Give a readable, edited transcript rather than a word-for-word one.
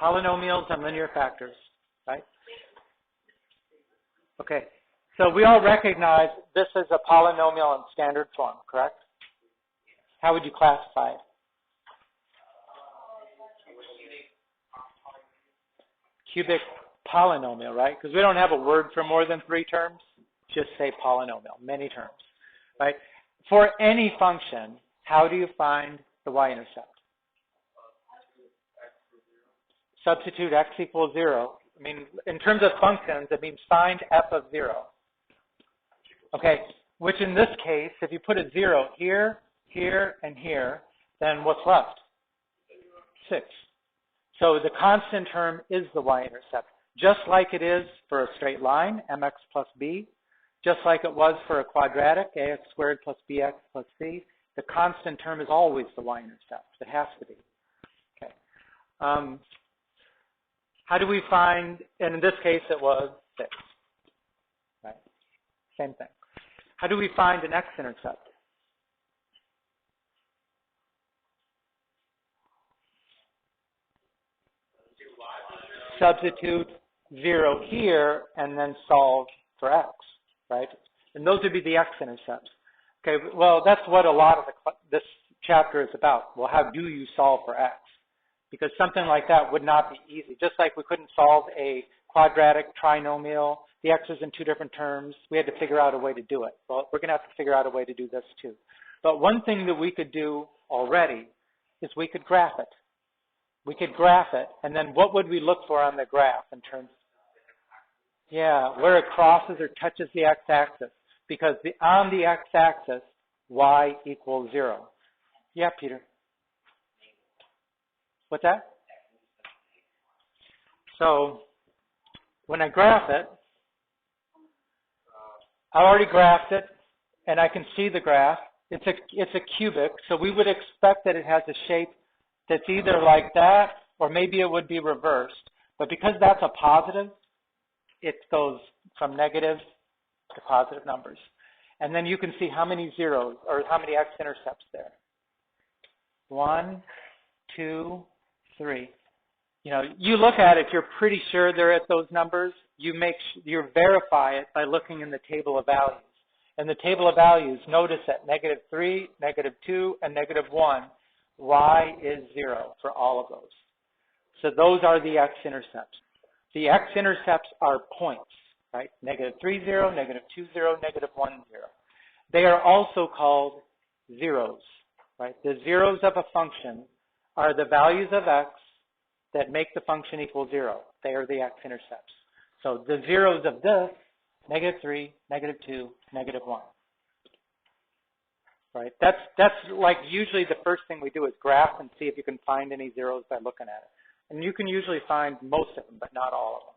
Polynomials and linear factors, right? Okay, so we all recognize this is a polynomial in standard form, correct? How would you classify it? Cubic polynomial, right? Because we don't have a word for more than 3 terms. Just say polynomial, many terms, right? For any function, how do you find the y-intercept? Substitute x equals 0. I mean, in terms of functions, it means find f of 0. Okay, which in this case, if you put a 0 here, here, and here, then what's left? 6. So the constant term is the y-intercept, just like it is for a straight line, mx plus b, just like it was for a quadratic, ax squared plus bx plus c. The constant term is always the y-intercept. It has to be. Okay. How do we find, and in this case it was 6, right? Same thing. How do we find an x-intercept? Substitute 0 here and then solve for x, right? And those would be the x-intercepts. Okay, well, that's what a lot of this chapter is about. Well, how do you solve for x? Because something like that would not be easy. Just like we couldn't solve a quadratic trinomial, the x is in 2 different terms, we had to figure out a way to do it. Well, we're going to have to figure out a way to do this too. But one thing that we could do already is we could graph it. We could graph it, and then what would we look for on the graph in terms? Yeah, where it crosses or touches the x-axis. Because on the x-axis, y equals 0. Yeah, Peter. What's that? So when I graph it, I already graphed it, and I can see the graph. It's a cubic, so we would expect that it has a shape that's either like that, or maybe it would be reversed. But because that's a positive, it goes from negative to positive numbers. And then you can see how many zeros, or how many x-intercepts there. 1, 2, 3. You know, you look at it, if you're pretty sure they're at those numbers, you verify it by looking in the table of values. In the table of values, notice that -3, -2, and -1, y is 0 for all of those. So those are the x-intercepts. The x-intercepts are points, right? -3, 0, -2, 0, -1, 0. They are also called zeros, right? The zeros of a function are the values of x that make the function equal 0. They are the x-intercepts. So the zeros of this, -3, -2, -1. Right? That's like usually the first thing we do is graph and see if you can find any zeros by looking at it. And you can usually find most of them, but not all of them.